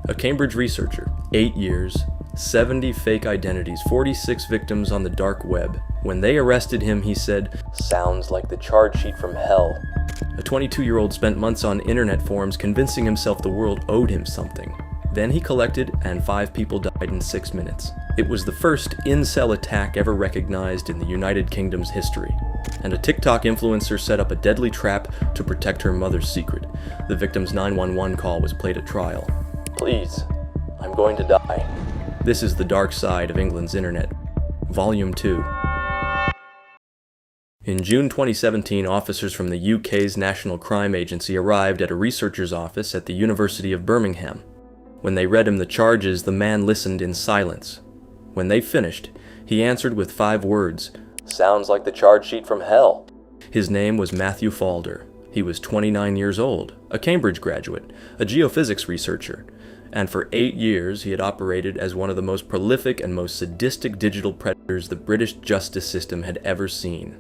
A Cambridge researcher, 8 years, 70 fake identities, 46 victims on the dark web. When they arrested him, he said, "Sounds like the charge sheet from hell." A 22-year-old spent months on internet forums convincing himself the world owed him something. Then he collected, and 5 people died in 6 minutes. It was the first incel attack ever recognized in the United Kingdom's history. And a TikTok influencer set up a deadly trap to protect her mother's secret. The victim's 911 call was played at trial. "Please, I'm going to die." This is the dark side of England's internet. Vol.2. In June 2017, officers from the UK's National Crime Agency arrived at a researcher's office at the University of Birmingham. When they read him the charges, the man listened in silence. When they finished, he answered with 5 words, "Sounds like the charge sheet from hell." His name was Matthew Falder. He was 29 years old, a Cambridge graduate, a geophysics researcher, and for 8 years he had operated as one of the most prolific and most sadistic digital predators the British justice system had ever seen.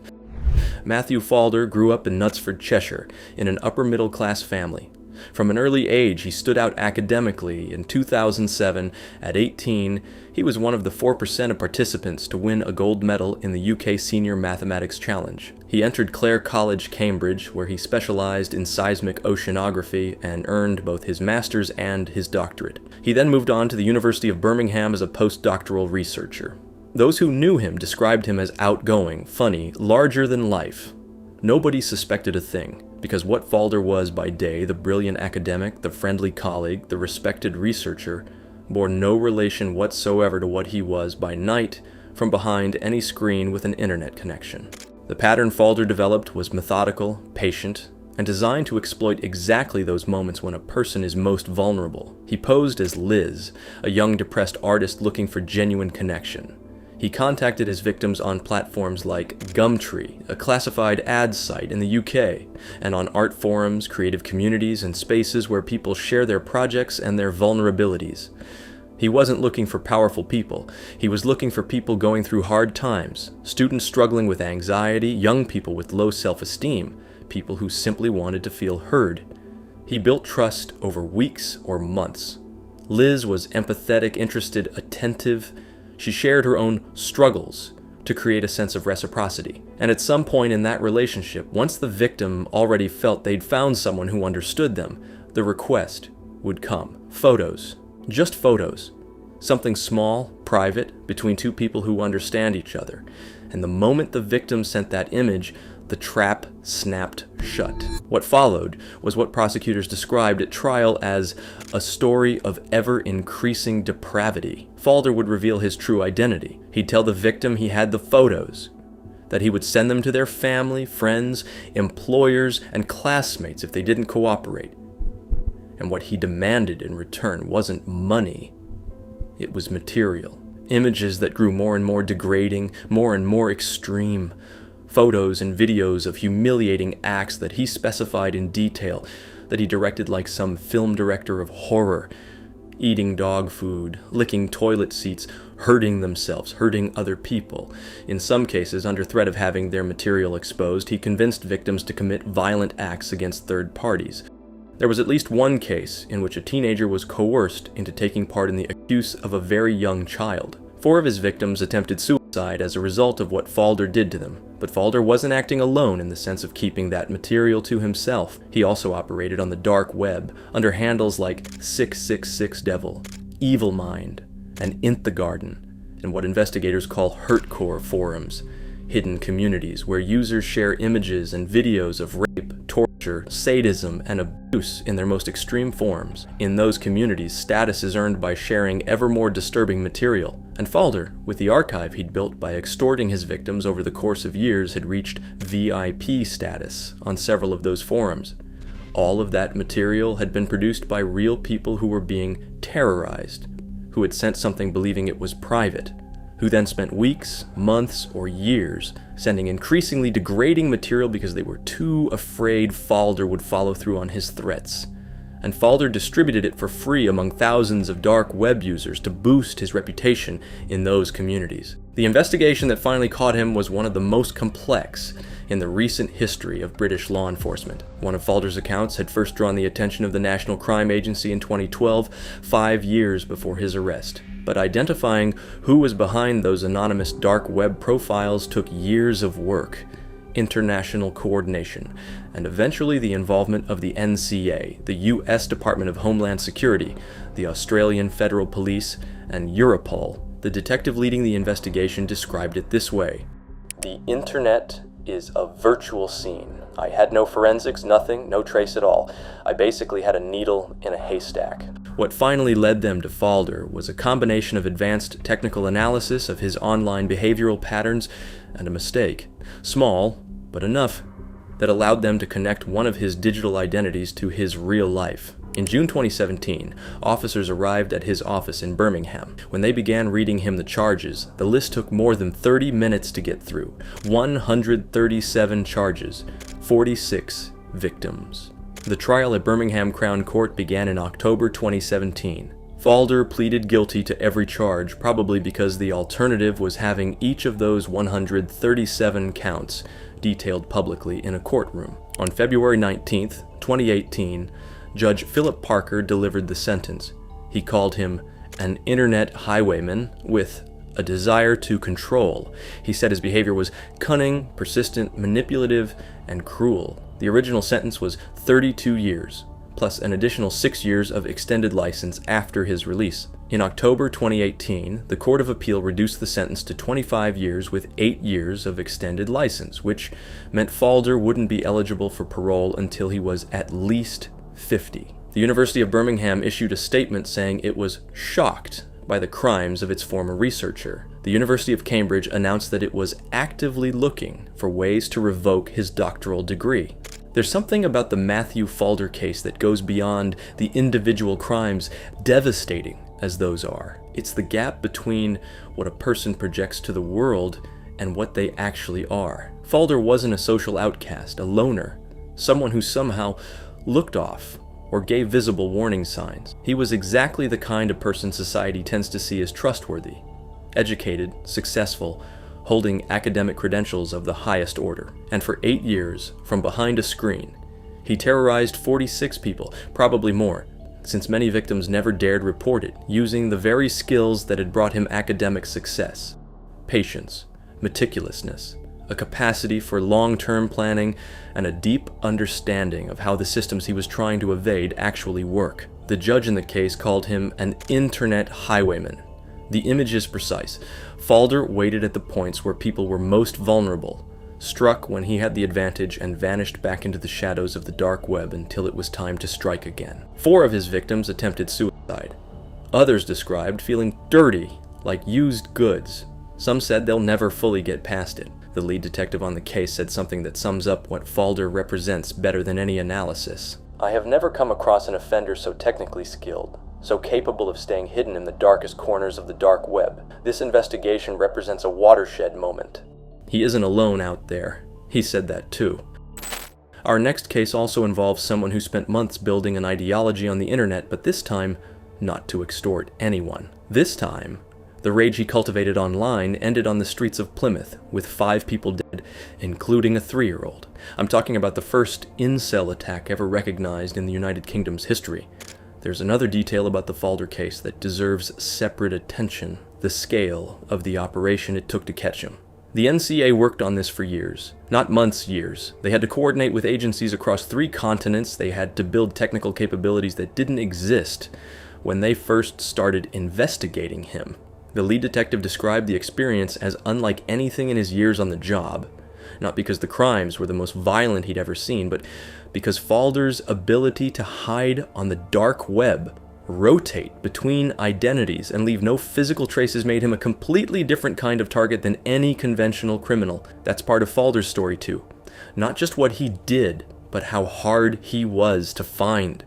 Matthew Falder grew up in Knutsford, Cheshire, in an upper-middle-class family. From an early age, he stood out academically. In 2007, at 18, he was one of the 4% of participants to win a gold medal in the UK Senior Mathematics Challenge. He entered Clare College, Cambridge, where he specialized in seismic oceanography and earned both his master's and his doctorate. He then moved on to the University of Birmingham as a postdoctoral researcher. Those who knew him described him as outgoing, funny, larger than life. Nobody suspected a thing, because what Falder was by day, the brilliant academic, the friendly colleague, the respected researcher, bore no relation whatsoever to what he was by night from behind any screen with an internet connection. The pattern Falder developed was methodical, patient, and designed to exploit exactly those moments when a person is most vulnerable. He posed as Liz, a young depressed artist looking for genuine connection. He contacted his victims on platforms like Gumtree, a classified ads site in the UK, and on art forums, creative communities, and spaces where people share their projects and their vulnerabilities. He wasn't looking for powerful people. He was looking for people going through hard times, students struggling with anxiety, young people with low self-esteem, people who simply wanted to feel heard. He built trust over weeks or months. Liz was empathetic, interested, attentive. She shared her own struggles to create a sense of reciprocity. And at some point in that relationship, once the victim already felt they'd found someone who understood them, the request would come. Photos. Just photos. Something small, private, between 2 people who understand each other. And the moment the victim sent that image, the trap snapped shut. What followed was what prosecutors described at trial as a story of ever-increasing depravity. Falder would reveal his true identity. He'd tell the victim he had the photos, that he would send them to their family, friends, employers, and classmates if they didn't cooperate. And what he demanded in return wasn't money, it was material. Images that grew more and more degrading, more and more extreme. Photos and videos of humiliating acts that he specified in detail, that he directed like some film director of horror. Eating dog food, licking toilet seats, hurting themselves, hurting other people. In some cases, under threat of having their material exposed, he convinced victims to commit violent acts against third parties. There was at least one case in which a teenager was coerced into taking part in the abuse of a very young child. 4 of his victims attempted suicide as a result of what Falder did to them. But Falder wasn't acting alone in the sense of keeping that material to himself. He also operated on the dark web, under handles like 666devil, Evil Mind, and Int the Garden, and what investigators call hurtcore forums, hidden communities where users share images and videos of rape, torture, sadism, and abuse in their most extreme forms. In those communities, status is earned by sharing ever more disturbing material. And Falder, with the archive he'd built by extorting his victims over the course of years, had reached VIP status on several of those forums. All of that material had been produced by real people who were being terrorized, who had sent something believing it was private, who then spent weeks, months, or years sending increasingly degrading material because they were too afraid Falder would follow through on his threats. And Falder distributed it for free among thousands of dark web users to boost his reputation in those communities. The investigation that finally caught him was one of the most complex. in the recent history of British law enforcement. One of Falder's accounts had first drawn the attention of the National Crime Agency in 2012, 5 years before his arrest. But identifying who was behind those anonymous dark web profiles took years of work, international coordination, and eventually the involvement of the NCA, the US Department of Homeland Security, the Australian Federal Police, and Europol. The detective leading the investigation described it this way: "The internet is a virtual scene. I had no forensics, nothing, no trace at all. I basically had a needle in a haystack." What finally led them to Falder was a combination of advanced technical analysis of his online behavioral patterns and a mistake, small, but enough, that allowed them to connect one of his digital identities to his real life. In June 2017, officers arrived at his office in Birmingham. When they began reading him the charges, the list took more than 30 minutes to get through. 137 charges, 46 victims. The trial at Birmingham Crown Court began in October 2017. Falder pleaded guilty to every charge, probably because the alternative was having each of those 137 counts detailed publicly in a courtroom. On February 19, 2018, Judge Philip Parker delivered the sentence. He called him an internet highwayman with a desire to control. He said his behavior was cunning, persistent, manipulative, and cruel. The original sentence was 32 years, plus an additional 6 years of extended license after his release. In October 2018, the Court of Appeal reduced the sentence to 25 years with 8 years of extended license, which meant Falder wouldn't be eligible for parole until he was at least 50. The University of Birmingham issued a statement saying it was shocked by the crimes of its former researcher. The University of Cambridge announced that it was actively looking for ways to revoke his doctoral degree. There's something about the Matthew Falder case that goes beyond the individual crimes, devastating as those are. It's the gap between what a person projects to the world and what they actually are. Falder wasn't a social outcast, a loner, someone who somehow looked off or gave visible warning signs. He was exactly the kind of person society tends to see as trustworthy, educated, successful, holding academic credentials of the highest order. And for 8 years, from behind a screen, he terrorized 46 people, probably more, since many victims never dared report it, using the very skills that had brought him academic success: patience, meticulousness, a capacity for long-term planning, and a deep understanding of how the systems he was trying to evade actually work. The judge in the case called him an internet highwayman. The image is precise. Falder waited at the points where people were most vulnerable, struck when he had the advantage, and vanished back into the shadows of the dark web until it was time to strike again. 4 of his victims attempted suicide. Others described feeling dirty, like used goods. Some said they'll never fully get past it. The lead detective on the case said something that sums up what Falder represents better than any analysis. "I have never come across an offender so technically skilled, so capable of staying hidden in the darkest corners of the dark web. This investigation represents a watershed moment." He isn't alone out there. He said that too. Our next case also involves someone who spent months building an ideology on the internet, but this time, not to extort anyone. This time, the rage he cultivated online ended on the streets of Plymouth, with 5 people dead, including a 3-year-old. I'm talking about the first incel attack ever recognized in the United Kingdom's history. There's another detail about the Falder case that deserves separate attention: the scale of the operation it took to catch him. The NCA worked on this for years. Not months, years. They had to coordinate with agencies across 3 continents. They had to build technical capabilities that didn't exist when they first started investigating him. The lead detective described the experience as unlike anything in his years on the job, not because the crimes were the most violent he'd ever seen, but because Falder's ability to hide on the dark web, rotate between identities, and leave no physical traces made him a completely different kind of target than any conventional criminal. That's part of Falder's story too. Not just what he did, but how hard he was to find.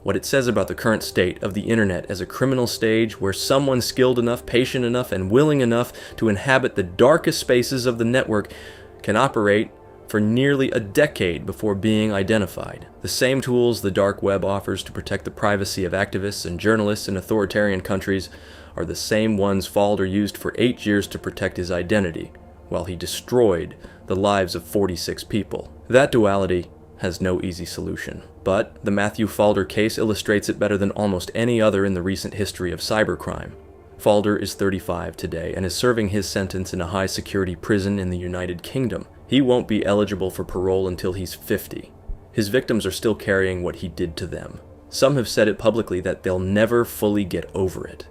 What it says about the current state of the internet as a criminal stage where someone skilled enough, patient enough, and willing enough to inhabit the darkest spaces of the network can operate for nearly a decade before being identified. The same tools the dark web offers to protect the privacy of activists and journalists in authoritarian countries are the same ones Falder used for 8 years to protect his identity, while he destroyed the lives of 46 people. That duality has no easy solution, but the Matthew Falder case illustrates it better than almost any other in the recent history of cybercrime. Falder is 35 today and is serving his sentence in a high-security prison in the United Kingdom. He won't be eligible for parole until he's 50. His victims are still carrying what he did to them. Some have said it publicly that they'll never fully get over it.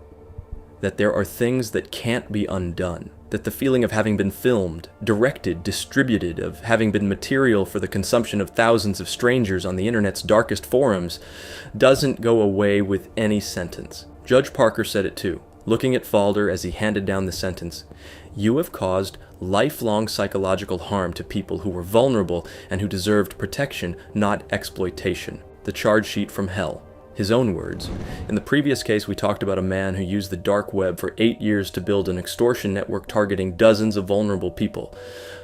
That there are things that can't be undone. That the feeling of having been filmed, directed, distributed, of having been material for the consumption of thousands of strangers on the internet's darkest forums, doesn't go away with any sentence. Judge Parker said it too, looking at Falder as he handed down the sentence. You have caused lifelong psychological harm to people who were vulnerable and who deserved protection, not exploitation. The charge sheet from hell. His own words. In the previous case, we talked about a man who used the dark web for 8 years to build an extortion network targeting dozens of vulnerable people.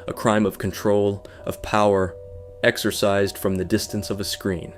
A crime of control, of power, exercised from the distance of a screen.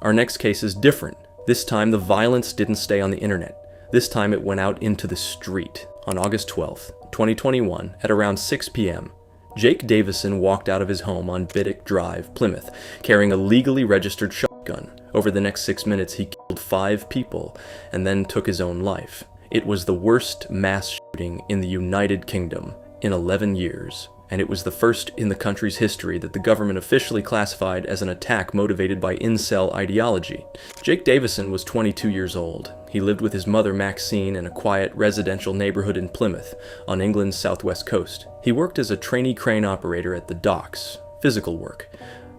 Our next case is different. This time, the violence didn't stay on the internet. This time, it went out into the street. On August 12th, 2021, at around 6 p.m., Jake Davison walked out of his home on Biddick Drive, Plymouth, carrying a legally registered shotgun. Over the next 6 minutes, he killed 5 people and then took his own life. It was the worst mass shooting in the United Kingdom in 11 years, and it was the first in the country's history that the government officially classified as an attack motivated by incel ideology. Jake Davison was 22 years old. He lived with his mother Maxine in a quiet residential neighborhood in Plymouth, on England's southwest coast. He worked as a trainee crane operator at the docks, physical work.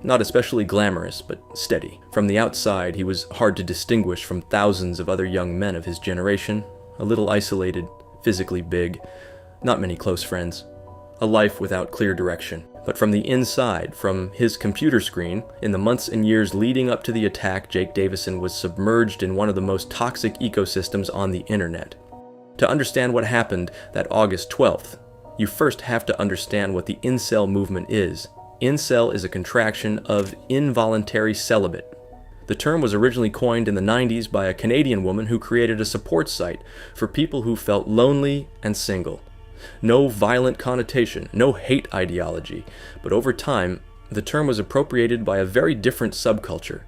Not especially glamorous, but steady. From the outside, he was hard to distinguish from thousands of other young men of his generation. A little isolated, physically big, not many close friends. A life without clear direction. But from the inside, from his computer screen, in the months and years leading up to the attack, Jake Davison was submerged in one of the most toxic ecosystems on the internet. To understand what happened that August 12th, you first have to understand what the incel movement is. Incel is a contraction of involuntary celibate. The term was originally coined in the 90s by a Canadian woman who created a support site for people who felt lonely and single. No violent connotation, no hate ideology, but over time, the term was appropriated by a very different subculture,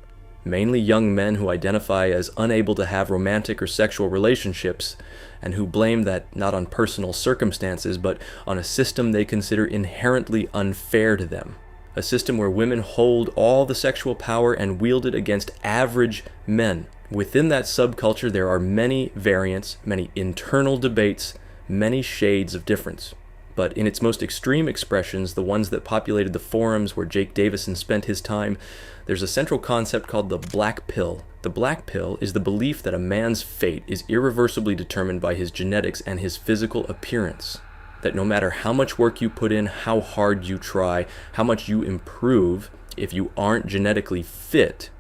mainly young men who identify as unable to have romantic or sexual relationships, and who blame that not on personal circumstances, but on a system they consider inherently unfair to them. A system where women hold all the sexual power and wield it against average men. Within that subculture, there are many variants, many internal debates, many shades of difference. But in its most extreme expressions, the ones that populated the forums where Jake Davison spent his time, there's a central concept called the black pill. The black pill is the belief that a man's fate is irreversibly determined by his genetics and his physical appearance. That no matter how much work you put in, how hard you try, how much you improve, if you aren't genetically fit,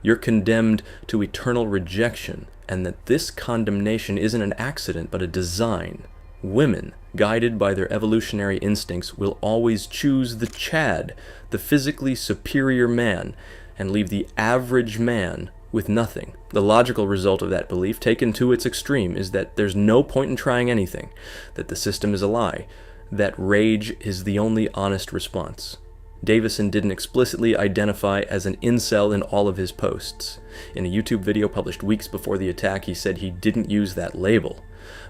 you're condemned to eternal rejection, and that this condemnation isn't an accident but a design. Women, guided by their evolutionary instincts, will always choose the Chad, the physically superior man, and leave the average man with nothing. The logical result of that belief, taken to its extreme, is that there's no point in trying anything, that the system is a lie, that rage is the only honest response. Davison didn't explicitly identify as an incel in all of his posts. In a YouTube video published weeks before the attack, he said he didn't use that label.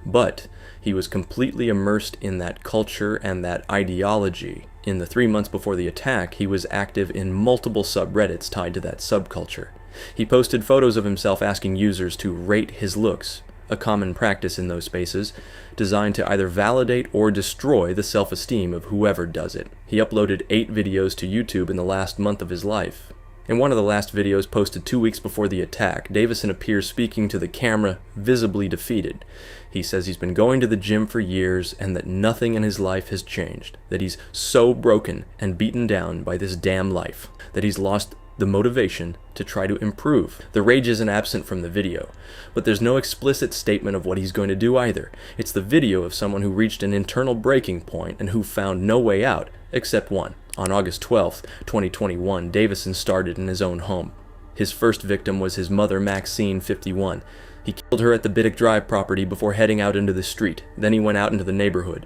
But he was completely immersed in that culture and that ideology. In the 3 months before the attack, he was active in multiple subreddits tied to that subculture. He posted photos of himself asking users to rate his looks, a common practice in those spaces, designed to either validate or destroy the self-esteem of whoever does it. He uploaded 8 videos to YouTube in the last month of his life. In one of the last videos posted 2 weeks before the attack, Davison appears speaking to the camera, visibly defeated. He says he's been going to the gym for years and that nothing in his life has changed, that he's so broken and beaten down by this damn life, that he's lost the motivation to try to improve. The rage isn't absent from the video, but there's no explicit statement of what he's going to do either. It's the video of someone who reached an internal breaking point and who found no way out, except one. On August 12th, 2021, Davison started in his own home. His first victim was his mother, Maxine, 51. He killed her at the Biddick Drive property before heading out into the street. Then he went out into the neighborhood.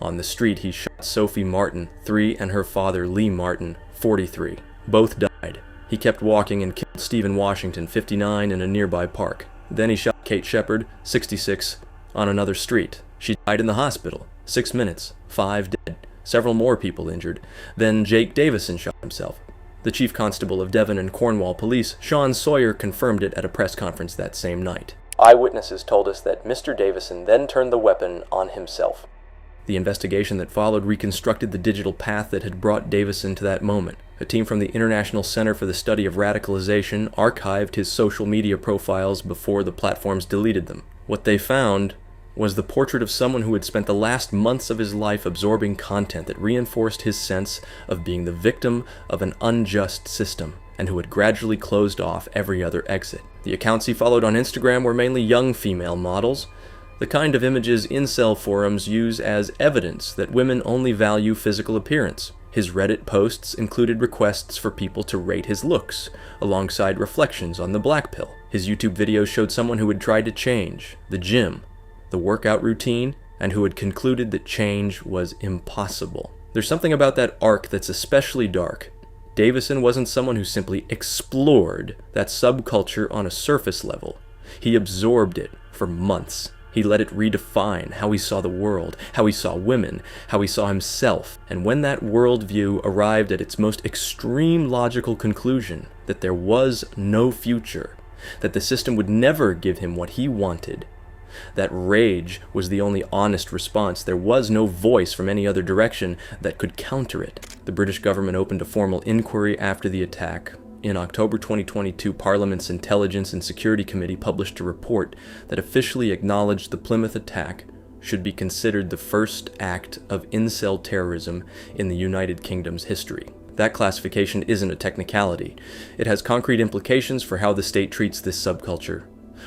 On the street, he shot Sophie Martin, 3, and her father, Lee Martin, 43. Both died. He kept walking and killed Stephen Washington, 59, in a nearby park. Then he shot Kate Shepard, 66, on another street. She died in the hospital. 6 minutes. 5 dead. Several more people injured. Then Jake Davison shot himself. The chief constable of Devon and Cornwall Police, Sean Sawyer, confirmed it at a press conference that same night. Eyewitnesses told us that Mr. Davison then turned the weapon on himself. The investigation that followed reconstructed the digital path that had brought Davison to that moment. A team from the International Center for the Study of Radicalization archived his social media profiles before the platforms deleted them. What they found was the portrait of someone who had spent the last months of his life absorbing content that reinforced his sense of being the victim of an unjust system, and who had gradually closed off every other exit. The accounts he followed on Instagram were mainly young female models, the kind of images incel forums use as evidence that women only value physical appearance. His Reddit posts included requests for people to rate his looks, alongside reflections on the black pill. His YouTube videos showed someone who had tried to change, the gym, the workout routine, and who had concluded that change was impossible. There's something about that arc that's especially dark. Davison wasn't someone who simply explored that subculture on a surface level. He absorbed it for months. He let it redefine how he saw the world, how he saw women, how he saw himself. And when that worldview arrived at its most extreme logical conclusion, that there was no future, that the system would never give him what he wanted, that rage was the only honest response, there was no voice from any other direction that could counter it. The British government opened a formal inquiry after the attack. In October 2022, Parliament's Intelligence and Security Committee published a report that officially acknowledged the Plymouth attack should be considered the first act of incel terrorism in the United Kingdom's history. That classification isn't a technicality. It has concrete implications for how the state treats this subculture,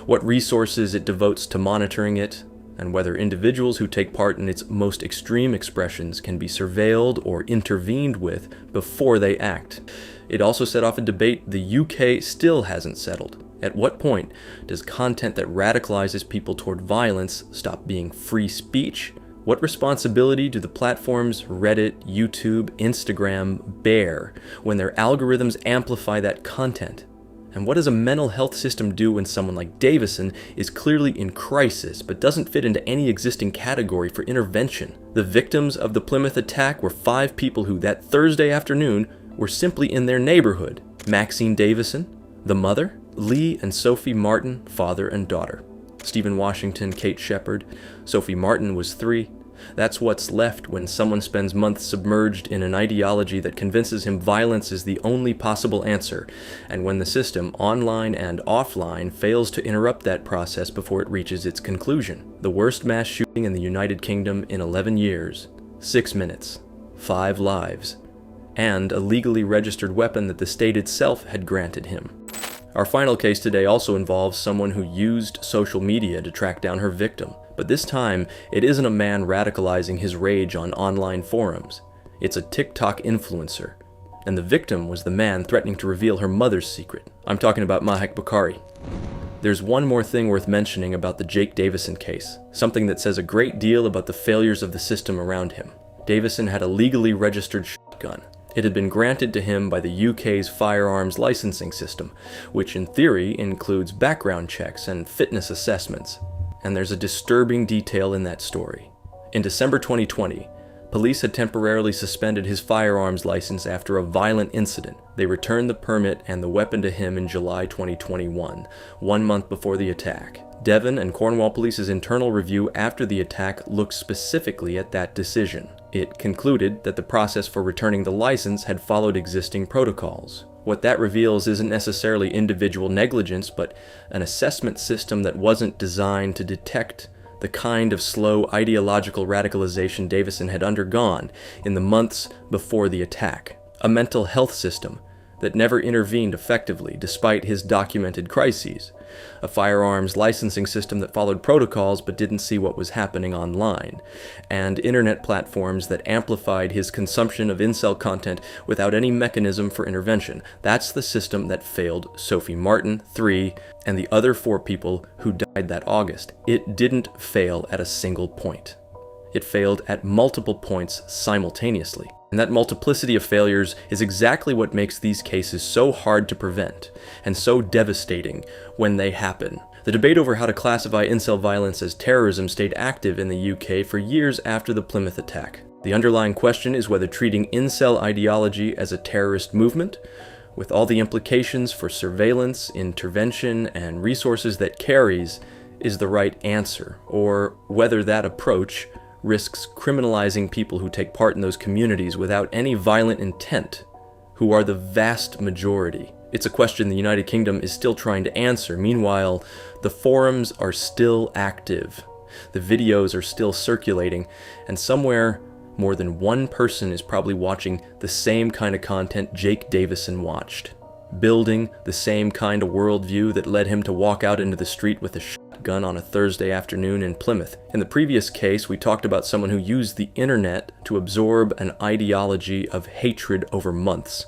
what resources it devotes to monitoring it, and whether individuals who take part in its most extreme expressions can be surveilled or intervened with before they act. It also set off a debate the UK still hasn't settled. At what point does content that radicalizes people toward violence stop being free speech? What responsibility do the platforms Reddit, YouTube, Instagram bear when their algorithms amplify that content? And what does a mental health system do when someone like Davison is clearly in crisis but doesn't fit into any existing category for intervention? The victims of the Plymouth attack were 5 people who that Thursday afternoon were simply in their neighborhood. Maxine Davison, the mother, Lee and Sophie Martin, father and daughter. Stephen Washington, Kate Shepard. Sophie Martin was 3. That's what's left when someone spends months submerged in an ideology that convinces him violence is the only possible answer, and when the system, online and offline, fails to interrupt that process before it reaches its conclusion. The worst mass shooting in the United Kingdom in 11 years. 6 minutes. 5 lives. And a legally registered weapon that the state itself had granted him. Our final case today also involves someone who used social media to track down her victim. But this time, it isn't a man radicalizing his rage on online forums. It's a TikTok influencer. And the victim was the man threatening to reveal her mother's secret. I'm talking about Mahek Bukhari. There's one more thing worth mentioning about the Jake Davison case, something that says a great deal about the failures of the system around him. Davison had a legally registered shotgun. It had been granted to him by the UK's firearms licensing system, which in theory includes background checks and fitness assessments. And there's a disturbing detail in that story. In December 2020, police had temporarily suspended his firearms license after a violent incident. They returned the permit and the weapon to him in July 2021, 1 month before the attack. Devon and Cornwall Police's internal review after the attack looked specifically at that decision. It concluded that the process for returning the license had followed existing protocols. What that reveals isn't necessarily individual negligence, but an assessment system that wasn't designed to detect the kind of slow ideological radicalization Davison had undergone in the months before the attack. A mental health system that never intervened effectively despite his documented crises. A firearms licensing system that followed protocols but didn't see what was happening online. And internet platforms that amplified his consumption of incel content without any mechanism for intervention. That's the system that failed Sophie Martin, 3, and the other 4 people who died that August. It didn't fail at a single point. It failed at multiple points simultaneously. And that multiplicity of failures is exactly what makes these cases so hard to prevent, and so devastating when they happen. The debate over how to classify incel violence as terrorism stayed active in the UK for years after the Plymouth attack. The underlying question is whether treating incel ideology as a terrorist movement, with all the implications for surveillance, intervention, and resources that carries, is the right answer, or whether that approach risks criminalizing people who take part in those communities without any violent intent, who are the vast majority. It's a question the United Kingdom is still trying to answer. Meanwhile, the forums are still active, the videos are still circulating, and somewhere more than one person is probably watching the same kind of content Jake Davison watched, building the same kind of worldview that led him to walk out into the street with a shotgun on a Thursday afternoon in Plymouth. In the previous case, we talked about someone who used the internet to absorb an ideology of hatred over months,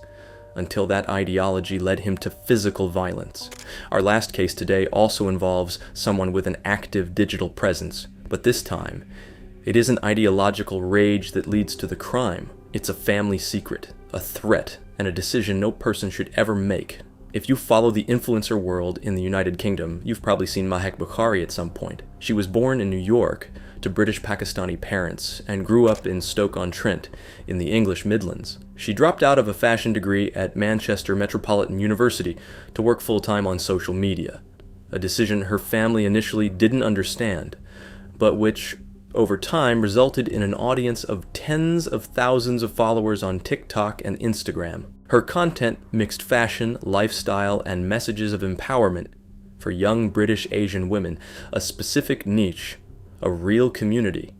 until that ideology led him to physical violence. Our last case today also involves someone with an active digital presence, but this time, it isn't ideological rage that leads to the crime. It's a family secret, a threat, and a decision no person should ever make. If you follow the influencer world in the United Kingdom, you've probably seen Mahek Bukhari at some point. She was born in New York to British Pakistani parents and grew up in Stoke-on-Trent in the English Midlands. She dropped out of a fashion degree at Manchester Metropolitan University to work full-time on social media, a decision her family initially didn't understand, but which over time resulted in an audience of tens of thousands of followers on TikTok and Instagram. Her content mixed fashion, lifestyle, and messages of empowerment for young British Asian women, a specific niche, a real community,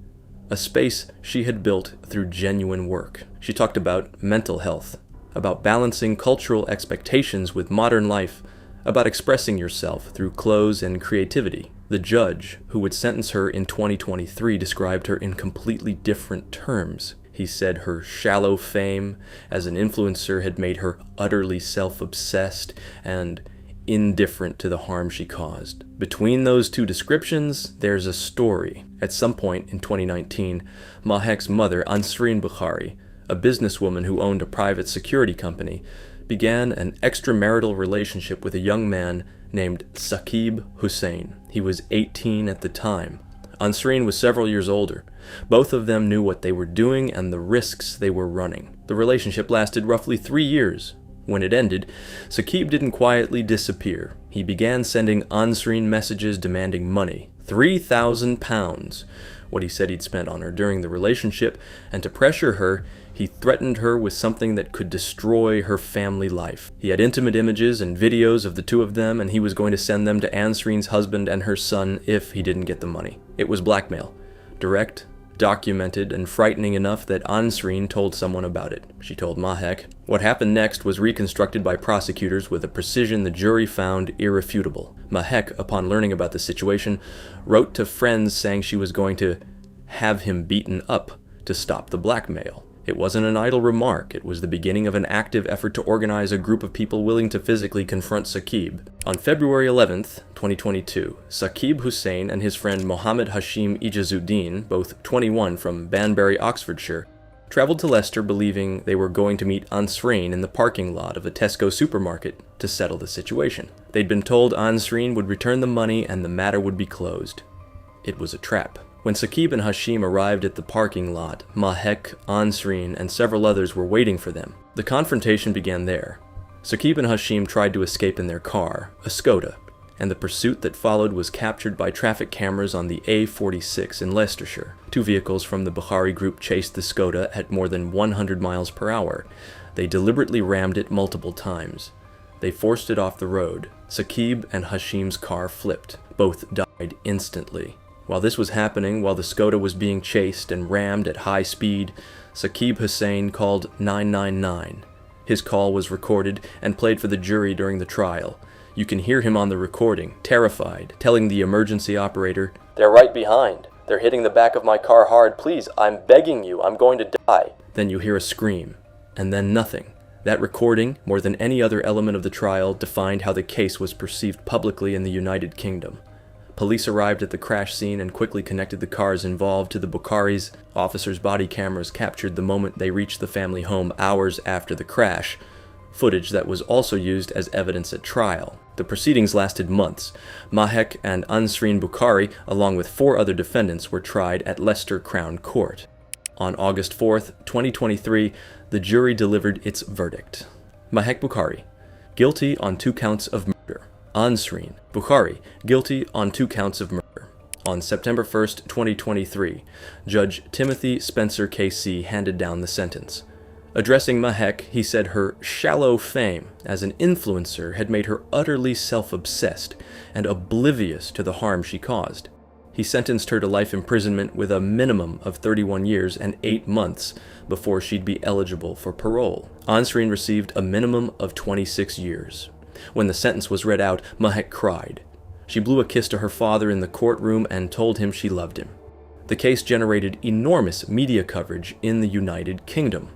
a space she had built through genuine work. She talked about mental health, about balancing cultural expectations with modern life, about expressing yourself through clothes and creativity. The judge, who would sentence her in 2023, described her in completely different terms. He said her shallow fame as an influencer had made her utterly self-obsessed and indifferent to the harm she caused. Between those two descriptions, there's a story. At some point in 2019, Mahek's mother, Ansreen Bukhari, a businesswoman who owned a private security company, began an extramarital relationship with a young man named Saqib Hussain. He was 18 at the time. Ansreen was several years older. Both of them knew what they were doing and the risks they were running. The relationship lasted roughly 3 years. When it ended, Saqib didn't quietly disappear. He began sending Ansreen messages demanding money, £3,000, what he said he'd spent on her during the relationship, and to pressure her, he threatened her with something that could destroy her family life. He had intimate images and videos of the two of them, and he was going to send them to Ansreen's husband and her son if he didn't get the money. It was blackmail. Direct, documented, and frightening enough that Ansreen told someone about it. She told Mahek. What happened next was reconstructed by prosecutors with a precision the jury found irrefutable. Mahek, upon learning about the situation, wrote to friends saying she was going to have him beaten up to stop the blackmail. It wasn't an idle remark. It was the beginning of an active effort to organize a group of people willing to physically confront Saqib. On February 11th, 2022, Saqib Hussain and his friend Mohammed Hashim Ijazuddin, both 21 from Banbury, Oxfordshire, traveled to Leicester believing they were going to meet Ansreen in the parking lot of a Tesco supermarket to settle the situation. They'd been told Ansreen would return the money and the matter would be closed. It was a trap. When Saqib and Hashim arrived at the parking lot, Mahek, Ansreen, and several others were waiting for them. The confrontation began there. Saqib and Hashim tried to escape in their car, a Skoda, and the pursuit that followed was captured by traffic cameras on the A46 in Leicestershire. 2 vehicles from the Bukhari group chased the Skoda at more than 100 miles per hour. They deliberately rammed it multiple times. They forced it off the road. Saqib and Hashim's car flipped. Both died instantly. While this was happening, while the Skoda was being chased and rammed at high speed, Saqib Hussain called 999. His call was recorded and played for the jury during the trial. You can hear him on the recording, terrified, telling the emergency operator, "They're right behind. They're hitting the back of my car hard. Please, I'm begging you, I'm going to die." Then you hear a scream, and then nothing. That recording, more than any other element of the trial, defined how the case was perceived publicly in the United Kingdom. Police arrived at the crash scene and quickly connected the cars involved to the Bukharis. Officers' body cameras captured the moment they reached the family home hours after the crash, footage that was also used as evidence at trial. The proceedings lasted months. Mahek and Ansreen Bukhari, along with 4 other defendants, were tried at Leicester Crown Court. On August 4th, 2023, the jury delivered its verdict. Mahek Bukhari, guilty on 2 counts of murder. Ansreen Bukhari, guilty on 2 counts of murder. On September 1st, 2023, Judge Timothy Spencer KC handed down the sentence. Addressing Mahek, he said her shallow fame as an influencer had made her utterly self-obsessed and oblivious to the harm she caused. He sentenced her to life imprisonment with a minimum of 31 years and 8 months before she'd be eligible for parole. Ansreen received a minimum of 26 years. When the sentence was read out, Mahek cried. She blew a kiss to her father in the courtroom and told him she loved him. The case generated enormous media coverage in the United Kingdom.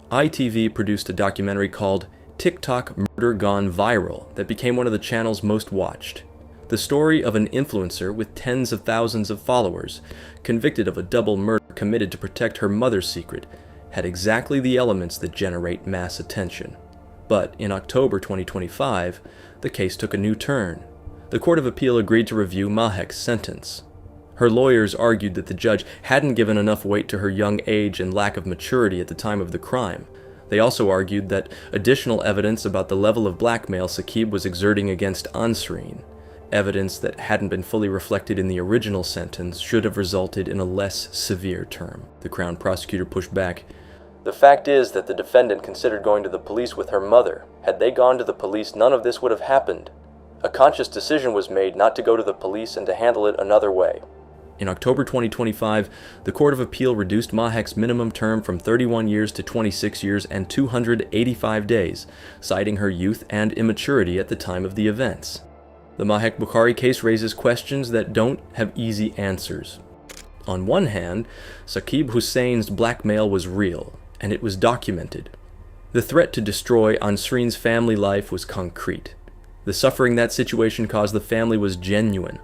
ITV produced a documentary called TikTok Murder Gone Viral that became one of the channel's most watched. The story of an influencer with tens of thousands of followers, convicted of a double murder committed to protect her mother's secret, had exactly the elements that generate mass attention. But in October 2025, the case took a new turn. The Court of Appeal agreed to review Mahek's sentence. Her lawyers argued that the judge hadn't given enough weight to her young age and lack of maturity at the time of the crime. They also argued that additional evidence about the level of blackmail Saqib was exerting against Ansreen, evidence that hadn't been fully reflected in the original sentence, should have resulted in a less severe term. The Crown prosecutor pushed back. The fact is that the defendant considered going to the police with her mother. Had they gone to the police, none of this would have happened. A conscious decision was made not to go to the police and to handle it another way. In October 2025, the Court of Appeal reduced Mahek's minimum term from 31 years to 26 years and 285 days, citing her youth and immaturity at the time of the events. The Mahek Bukhari case raises questions that don't have easy answers. On one hand, Saqib Hussein's blackmail was real, and it was documented. The threat to destroy Ansreen's family life was concrete. The suffering that situation caused the family was genuine.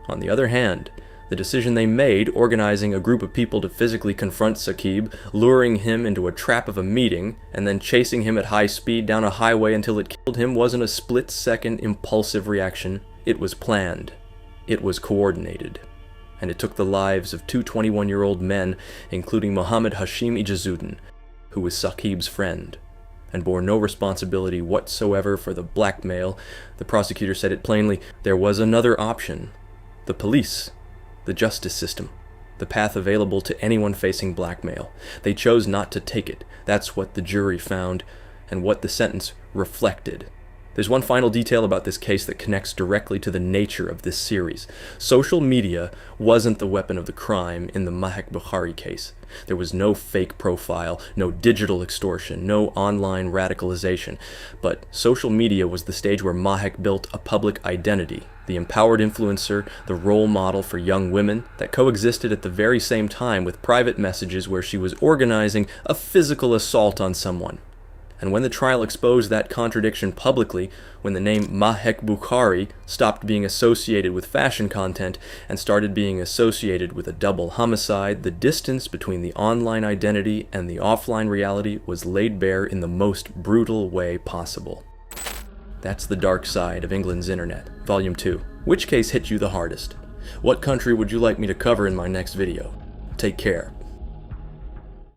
On the other hand, the decision they made, organizing a group of people to physically confront Saqib, luring him into a trap of a meeting, and then chasing him at high speed down a highway until it killed him, wasn't a split-second impulsive reaction. It was planned. It was coordinated. And it took the lives of 2 21-year-old men, including Mohammed Hashim Ijazuddin, who was Saqib's friend, and bore no responsibility whatsoever for the blackmail. The prosecutor said it plainly. There was another option. The police. The justice system, the path available to anyone facing blackmail. They chose not to take it. That's what the jury found, and what the sentence reflected. There's one final detail about this case that connects directly to the nature of this series. Social media wasn't the weapon of the crime in the Mahek Bukhari case. There was no fake profile, no digital extortion, no online radicalization. But social media was the stage where Mahek built a public identity, the empowered influencer, the role model for young women, that coexisted at the very same time with private messages where she was organizing a physical assault on someone. And when the trial exposed that contradiction publicly, when the name Mahek Bukhari stopped being associated with fashion content and started being associated with a double homicide, the distance between the online identity and the offline reality was laid bare in the most brutal way possible. That's the dark side of England's internet. Volume 2. Which case hit you the hardest? What country would you like me to cover in my next video? Take care.